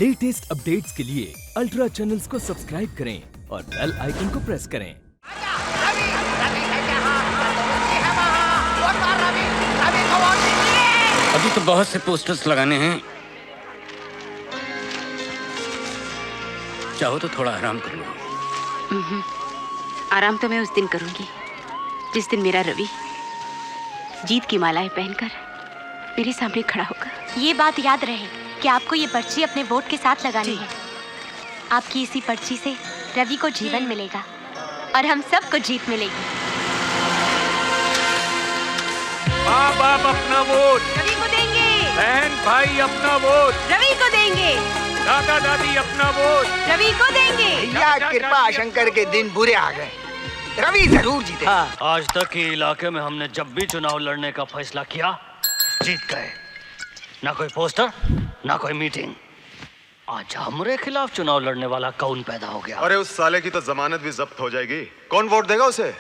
Latest updates के लिए ultra channels को सब्सक्राइब करें और बेल आइकन को प्रेस करें। अभी तो बहुत से पोस्टर्स लगाने हैं, चाहो तो थोड़ा आराम कर लो। आराम तो मैं उस दिन करूंगी जिस दिन मेरा रवि जीत की मालाएं पहनकर मेरे सामने खड़ा होगा। ये बात याद रहे कि आपको ये पर्ची अपने वोट के साथ लगानी है। आपकी इसी पर्ची से रवि को जीवन मिलेगा और हम सबको जीत मिलेगी। माँ बाप अपना वोट रवि को देंगे, बहन भाई अपना वोट रवि को देंगे, दादा दादी अपना वोट रवि को देंगे। भैया कृपा शंकर के दिन बुरे आ गए, रवि जरूर जीते। आज तक के इलाके में हमने जब भी चुनाव लड़ने का फैसला किया जीत गए। ना कोई पोस्टर ना कोई मीटिंग। आज हमरे खिलाफ चुनाव लड़ने वाला कौन पैदा हो गया? अरे उस साले की तो जमानत भी जब्त हो जाएगी, कौन वोट देगा उसे?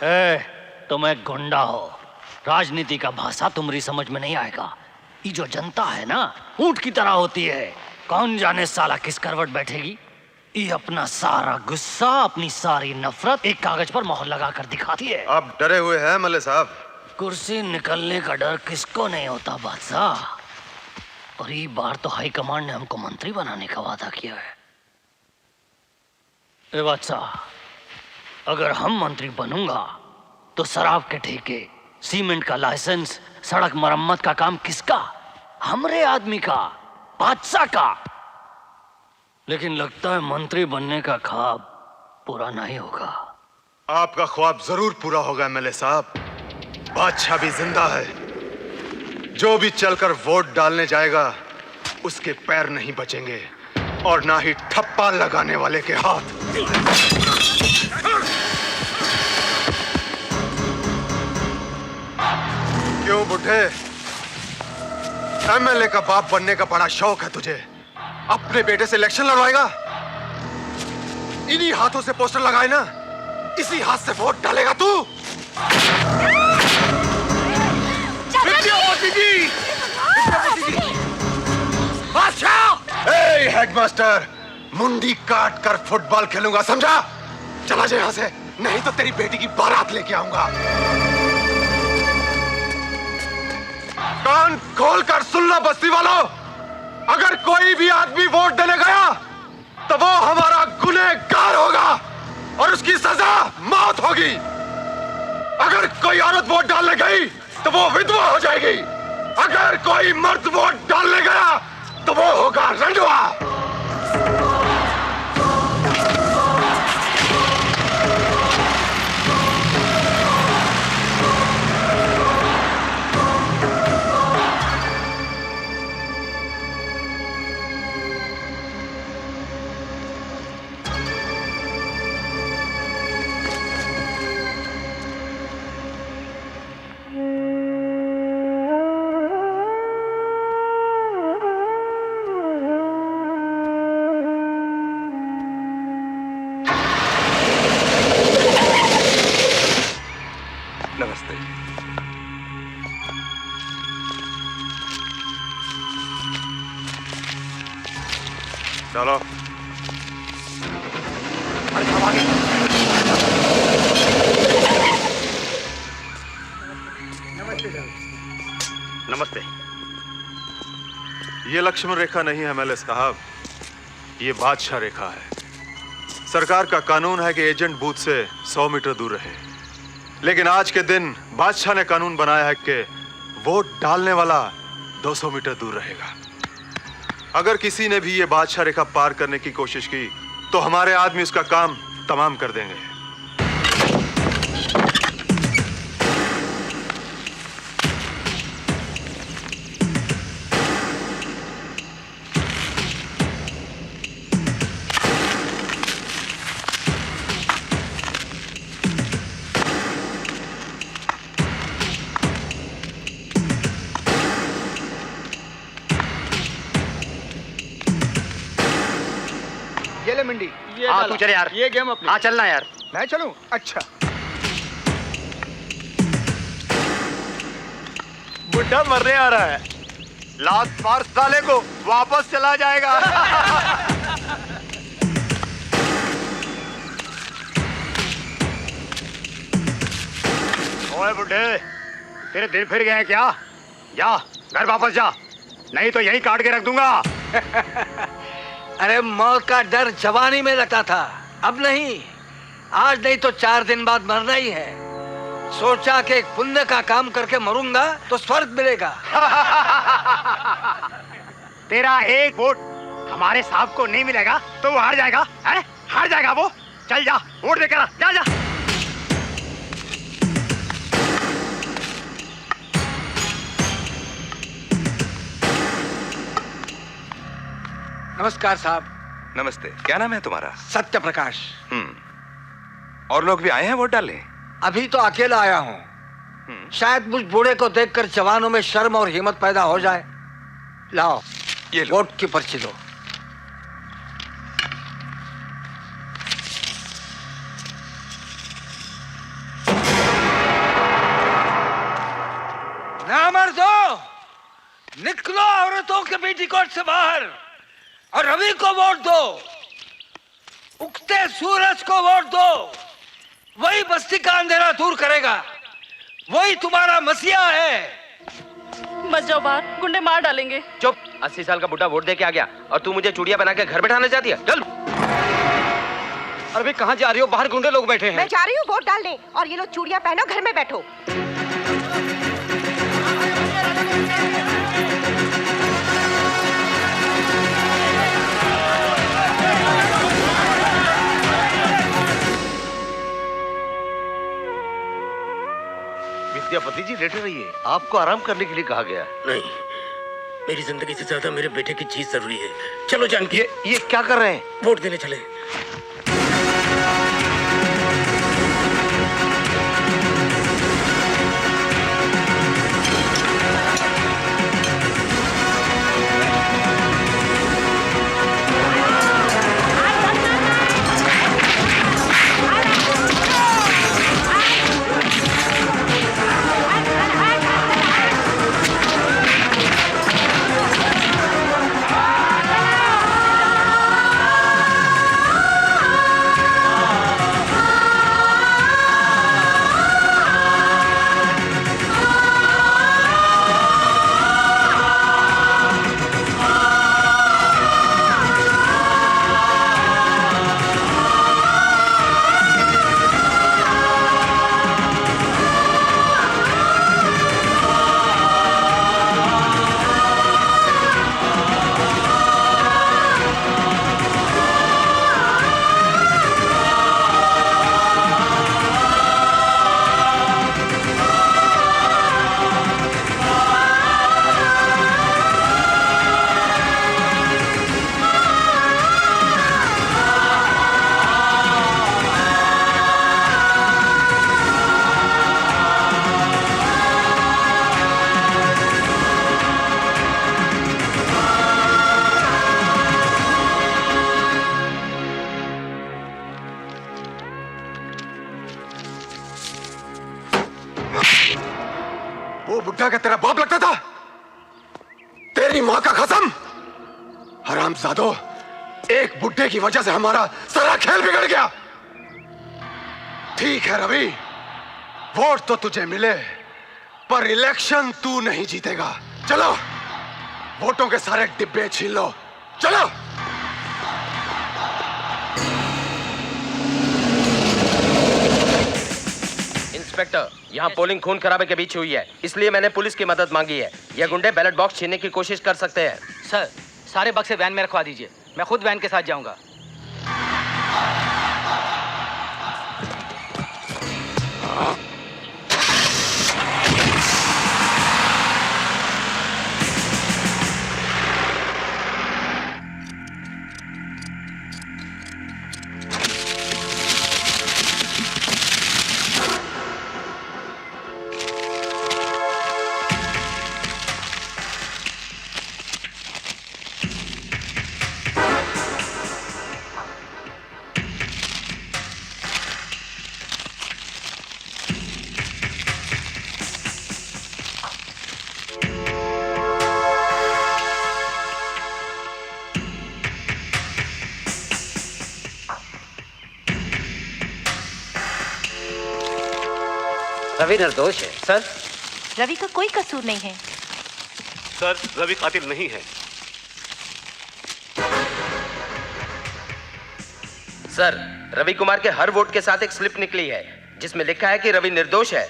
तुम एक गुंडा हो, राजनीति का भाषा तुम्हारी समझ में नहीं आएगा। ये जो जनता है ना ऊंट की तरह होती है, कौन जाने साला किस करवट बैठेगी। ये अपना सारा गुस्सा अपनी सारी नफरत एक कागज पर मोहर लगा कर दिखाती है। आप डरे हुए हैं मल्ले साहब? कुर्सी निकलने का डर किसको नहीं होता बादशाह। और ये बार तो हाई कमांड ने हमको मंत्री बनाने का वादा किया है। ए बादशाह, अगर हम मंत्री बनूंगा तो शराब के ठेके, सीमेंट का लाइसेंस, सड़क मरम्मत का काम किसका? हमरे आदमी का, बादशाह का। लेकिन लगता है मंत्री बनने का ख्वाब पूरा नहीं होगा। आपका ख्वाब जरूर पूरा होगा एमएलए साहब। बादशाह भी जिंदा है। जो भी चलकर वोट डालने जाएगा उसके पैर नहीं बचेंगे और ना ही ठप्पा लगाने वाले के हाथ। क्यों बुढ़े, एमएलए का बाप बनने का बड़ा शौक है तुझे? अपने बेटे से इलेक्शन लड़वाएगा? इन्हीं हाथों से पोस्टर लगाए ना, इसी हाथ से वोट डालेगा तू? हेडमास्टर, मुंडी काट कर फुटबॉल खेलूंगा, समझा? चला जा यहां से, नहीं तो तेरी बेटी की बारात लेके आऊंगा। कान खोल कर सुन लो बस्ती वालों, अगर कोई भी आदमी वोट देने गया तो वो हमारा गुनहगार होगा और उसकी सजा मौत होगी। अगर कोई औरत वोट डालने गई तो वो विधवा हो जाएगी। अगर कोई मर्द वोट डालने गया तो वो होगा रंडवा। नमस्ते। चलो। नमस्ते। ये लक्ष्मण रेखा नहीं है एमएलए साहब, ये बादशाह रेखा है। सरकार का कानून है कि एजेंट बूथ से 100 मीटर दूर रहे, लेकिन आज के दिन बादशाह ने कानून बनाया है कि वोट डालने वाला 200 मीटर दूर रहेगा। अगर किसी ने भी ये बादशाह रेखा पार करने की कोशिश की तो हमारे आदमी उसका काम तमाम कर देंगे। ये ले मंडी। हाँ तू चल यार, ये गेम अपनी। हाँ चलना यार। मैं चलूं? अच्छा। बुड्ढा मरने आ रहा है, लात मार साले को, वापस चला जाएगा। ओए बुड्ढे, तेरे दिल फिर गए हैं क्या? जा घर वापस जा, नहीं तो यहीं काट के रख दूंगा। अरे मौत का डर जवानी में लगता था, अब नहीं। आज नहीं तो 4 दिन बाद मरना ही है। सोचा कि एक पुण्य का काम करके मरूंगा तो स्वर्ग मिलेगा। तेरा एक वोट हमारे साहब को नहीं मिलेगा तो वो हार जाएगा, है? हार जाएगा वो। चल जा, वोट देकर आ, जा जा। नमस्कार साहब। नमस्ते, क्या नाम है तुम्हारा? सत्य प्रकाश। और लोग भी आए हैं वोट डालने? अभी तो अकेला आया हूँ। शायद मुझ बूढ़े को देखकर जवानों में शर्म और हिम्मत पैदा हो जाए। लाओ ये लो। वोट की पर्ची दो। ना मर्दो, निकलो औरतों के पेटीकोट से बाहर और रवि को वोट दो। उगते सूरज को वोट दो। वही बस्ती का अंधेरा दूर करेगा। वही तुम्हारा मसीहा है। मत जाओ बाहर, गुंडे मार डालेंगे। चुप, 80 साल का बुढ़ा वोट दे के आ गया और तू मुझे चूड़ियां बना के घर बैठाने चाहती है? चल। अरे कहाँ जा रही हो? बाहर गुंडे लोग बैठे हैं। मैं जा रही हूँ वोट डालने और ये लोग चूड़ियां पहनो, घर में बैठो। विद्यापति जी लेटे रहिए, आपको आराम करने के लिए कहा गया। नहीं, मेरी जिंदगी से ज्यादा मेरे बेटे की चीज जरूरी है। चलो जानकी। ये क्या कर रहे हैं? वोट देने चले। बुड्ढा क्या तेरा बाप लगता था? तेरी मां का कसम। हरामजादो, एक बुड्ढे की वजह से हमारा सारा खेल बिगड़ गया। ठीक है रवि, वोट तो तुझे मिले पर इलेक्शन तू नहीं जीतेगा। चलो वोटों के सारे डिब्बे छीन लो। चलो। इंस्पेक्टर, यहाँ पोलिंग खून खराबे के बीच हुई है, इसलिए मैंने पुलिस की मदद मांगी है। यह गुंडे बैलेट बॉक्स छीनने की कोशिश कर सकते हैं। सर, सारे बक्से वैन में रखवा दीजिए, मैं खुद वैन के साथ जाऊंगा। रवि निर्दोष है सर। रवि का कोई कसूर नहीं है। सर, रवि कातिल नहीं है। सर, रवि कुमार के हर वोट के साथ एक स्लिप निकली है जिसमें लिखा है कि रवि निर्दोष है।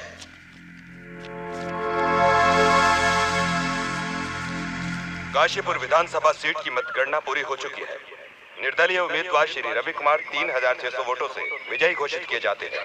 काशीपुर विधानसभा सीट की मतगणना पूरी हो चुकी है। निर्दलीय उम्मीदवार श्री रवि कुमार 3600 वोटों से विजयी घोषित किए जाते हैं।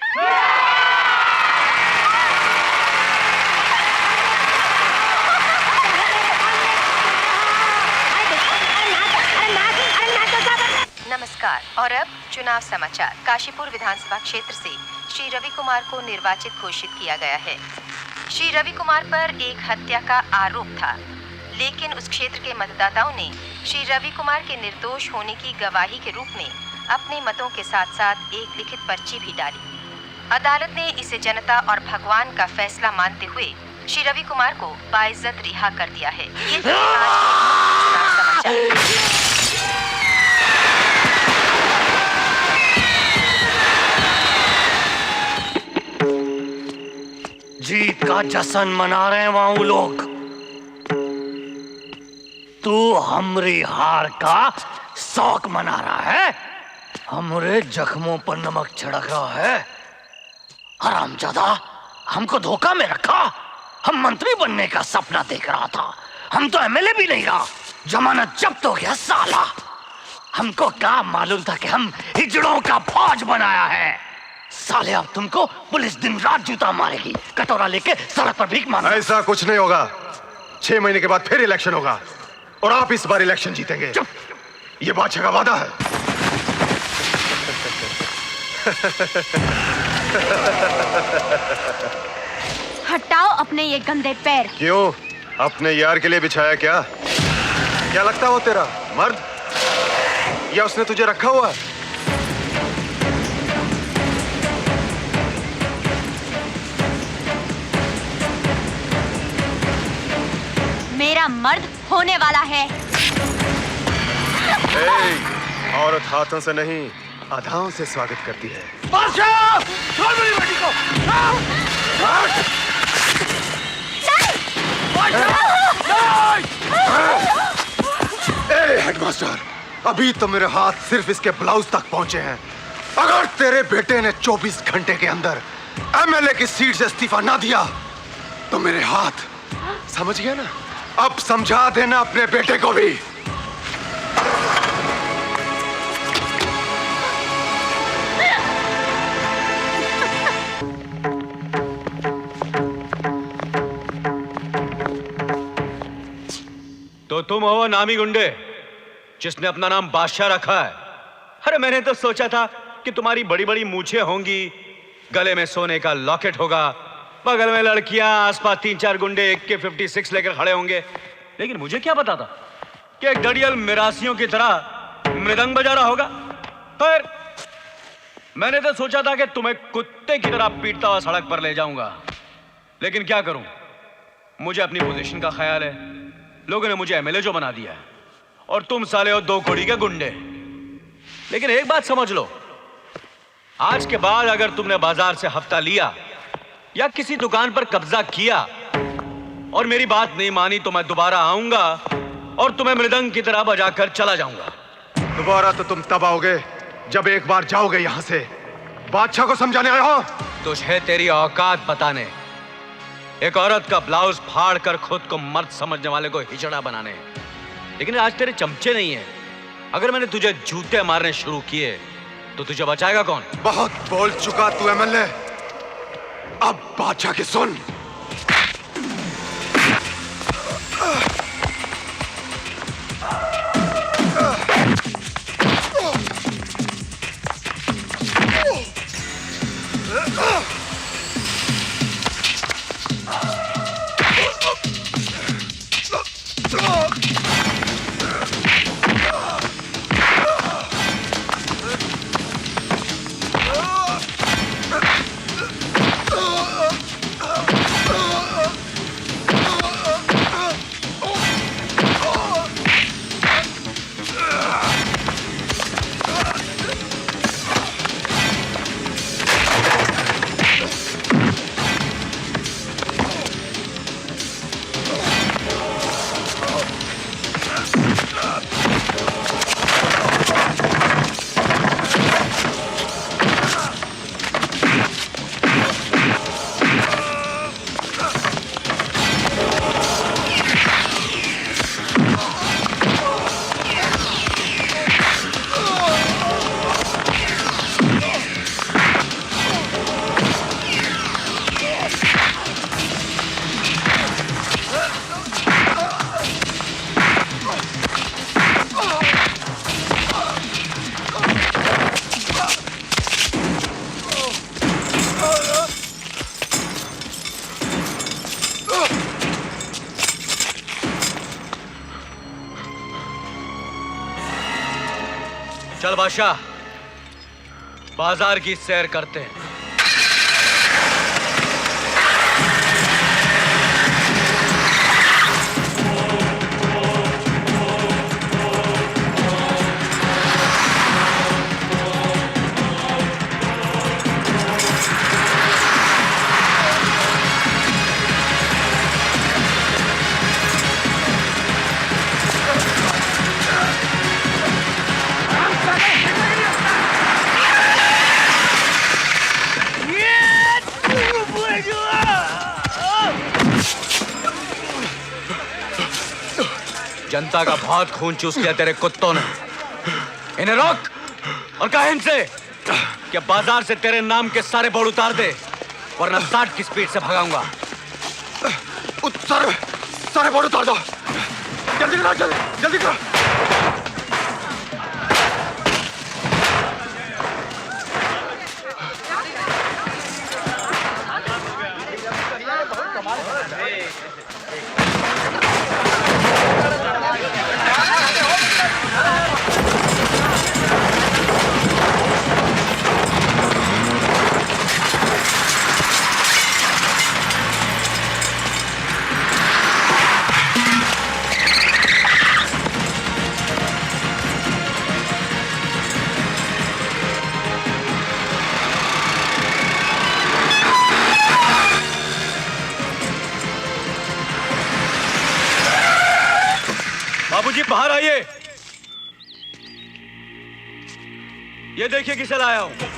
नमस्कार और अब चुनाव समाचार। काशीपुर विधानसभा क्षेत्र से श्री रवि कुमार को निर्वाचित घोषित किया गया है। श्री रवि कुमार पर एक हत्या का आरोप था, लेकिन उस क्षेत्र के मतदाताओं ने श्री रवि कुमार के निर्दोष होने की गवाही के रूप में अपने मतों के साथ साथ एक लिखित पर्ची भी डाली। अदालत ने इसे जनता और भगवान का फैसला मानते हुए श्री रवि कुमार को बाइज्जत रिहा कर दिया है। ये थे आज के चुनाव समाचार। जीत का जश्न मना रहे हैं वहां वो लोग। तू हमरी हार का शौक मना रहा है, हमरे जख्मों पर नमक छिड़क रहा है। हरामजादा, हमको धोखा में रखा। हम मंत्री बनने का सपना देख रहा था, हम तो एमएलए भी नहीं रहा। जमानत जब्त हो गया साला। हमको क्या मालूम था कि हम हिजड़ों का फौज बनाया है। साले, अब तुमको पुलिस दिन रात जूता मारेगी, कटोरा लेके सड़क पर भीख मांगो। ऐसा कुछ नहीं होगा। 6 महीने के बाद फिर इलेक्शन होगा और आप इस बार इलेक्शन जीतेंगे। ये बादशाह का वादा है। हटाओ अपने ये गंदे पैर। क्यों? अपने यार के लिए बिछाया क्या? क्या लगता हो तेरा मर्द, या उसने तुझे रखा हुआ? मेरा मर्द होने वाला है। औरत हाथों से नहीं, अदाओं से स्वागत करती है। बादशाह, छोड़ मेरी बेटी को। हेडमास्टर, अभी तो मेरे हाथ सिर्फ इसके ब्लाउज तक पहुंचे हैं। अगर तेरे बेटे ने 24 घंटे के अंदर एमएलए की सीट से इस्तीफा ना दिया तो मेरे हाथ, समझ गया ना? अब समझा देना अपने बेटे को भी। तो तुम हो नामी गुंडे जिसने अपना नाम बादशाह रखा है। अरे मैंने तो सोचा था कि तुम्हारी बड़ी बड़ी मूछें होंगी, गले में सोने का लॉकेट होगा, बगल में लड़कियां, आसपास 3-4 गुंडे AK-56 लेकर खड़े होंगे। लेकिन मुझे क्या पता था कि एक डडियल मिरासियों की तरह मृदंग बजा रहा होगा। पर मैंने तो सोचा था कि तुम्हें कुत्ते की तरह पीटता हुआ सड़क पर ले जाऊंगा। लेकिन क्या करूं, मुझे अपनी पोजीशन का ख्याल है। लोगों ने मुझे एमएलए जो बना दिया है और तुम साले हो 2 कौड़ी के गुंडे। लेकिन एक बात समझ लो, आज के बाद अगर तुमने बाजार से हफ्ता लिया या किसी दुकान पर कब्जा किया और मेरी बात नहीं मानी तो मैं दोबारा आऊंगा और तुम्हें मृदंग की तरह बजाकर चला जाऊंगा। दोबारा तो तुम तब आओगे जब एक बार जाओगे यहां से। बादशाह को समझाने आया हो? तुझे तेरी औकात बताने। एक औरत का ब्लाउज फाड़ कर खुद को मर्द समझने वाले को हिजड़ा बनाने। लेकिन आज तेरे चमचे नहीं है। अगर मैंने तुझे जूते मारने शुरू किए तो तुझे बचाएगा कौन? बहुत बोल चुका तू एमएलए, अब बादशाह की सुन। चल बादशाह, बाजार की सैर करते हैं। जनता का बहुत खून चूस लिया तेरे कुत्तों ने। इन्हें रोक और कह इनसे कि बाजार से तेरे नाम के सारे बोर्ड उतार दे, वरना 60 की स्पीड से भगाऊंगा। सारे बोर्ड उतार दो, जल्दी करो, जल्दी करो। बाबूजी बाहर आइए। ये देखिए किसे लाया हूं।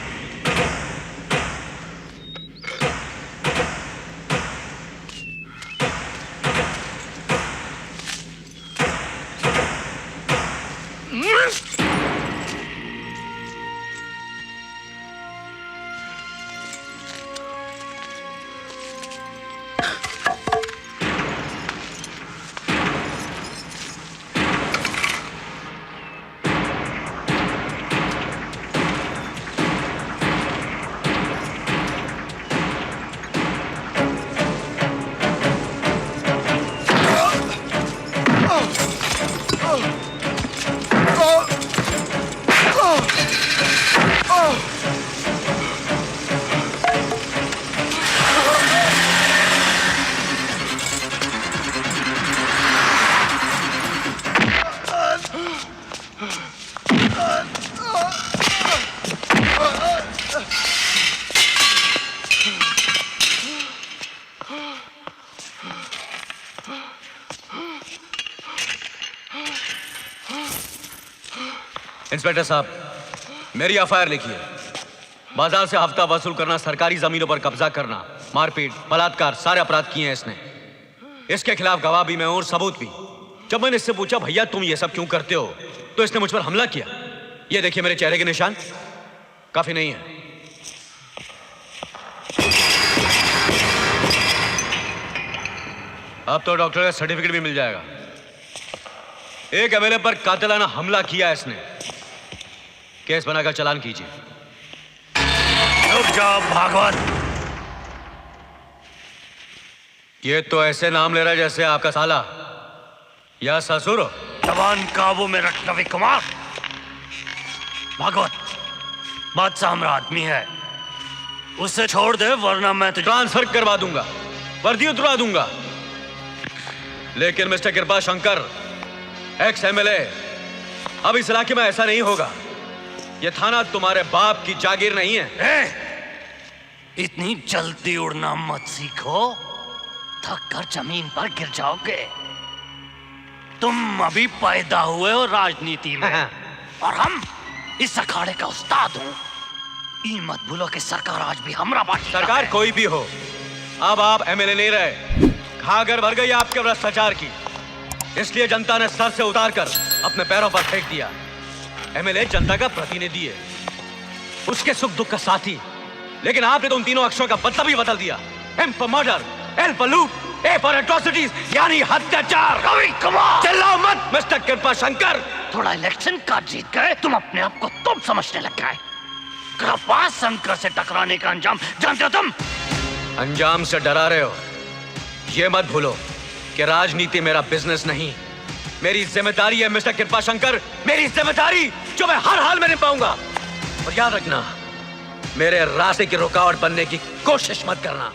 इंस्पेक्टर साहब, मेरी एफआईआर लिखिए। बाजार से हफ्ता वसूल करना, सरकारी जमीनों पर कब्जा करना, मारपीट, बलात्कार, सारे अपराध किए हैं इसने। इसके खिलाफ गवाह भी मैं और सबूत भी। जब मैंने इससे पूछा भैया तुम ये सब क्यों करते हो, तो इसने मुझ पर हमला किया। ये देखिए मेरे चेहरे के निशान, काफी नहीं है। अब तो डॉक्टर का सर्टिफिकेट भी मिल जाएगा। एक एमएलए पर कातिलाना हमला किया इसने। केस बनाकर चालान कीजिए। रुक जाओ भागवत। ये तो ऐसे नाम ले रहा है जैसे आपका साला या ससुर हो। जवान काबू में रख रवि कुमार। भागवत, बादशाह हमारा आदमी है, उसे छोड़ दे वरना मैं तुझे ट्रांसफर करवा दूंगा, वर्दी उतरवा दूंगा। लेकिन मिस्टर कृपा शंकर, एक्स एमएलए, अब इस इलाके में ऐसा नहीं होगा। यह थाना तुम्हारे बाप की जागीर नहीं है। इतनी जल्दी उड़ना मत सीखो, थक कर जमीन पर गिर जाओगे। तुम अभी पैदा हुए हो राजनीति में और हम इस अखाड़े का उस्ताद हूं। ई मत भूलो कि सरकार आज भी हमारा बादशाह सरकार है। कोई भी हो, अब आप एमएलए नहीं रहे। घाघर भर गई आपके भ्रष्टाचार की, इसलिए जनता ने सर से उतारकर अपने पैरों पर फेंक दिया। एमएलए जनता का प्रतिनिधि है, उसके सुख दुख का साथी। लेकिन आपने तो उन तीनों अक्षरों का मतलब ही बदल दिया। M for murder, L for लूट, ए फॉर एट्रोसिटीज, यानी हत्याचार। रवि कुमार, चिल्लाओ मत मिस्टर कृपा शंकर। थोड़ा इलेक्शन का जीत गए, तुम अपने आप को तुम समझने लग गए। कृपा शंकर से टकराने का अंजाम जानते हो तुम? अंजाम से डरा रहे हो? ये मत भूलो कि राजनीति मेरा बिजनेस नहीं, मेरी जिम्मेदारी है मिस्टर कृपा शंकर। मेरी जिम्मेदारी जो मैं हर हाल में निभाऊंगा। और याद रखना, मेरे रास्ते की रुकावट बनने की कोशिश मत करना।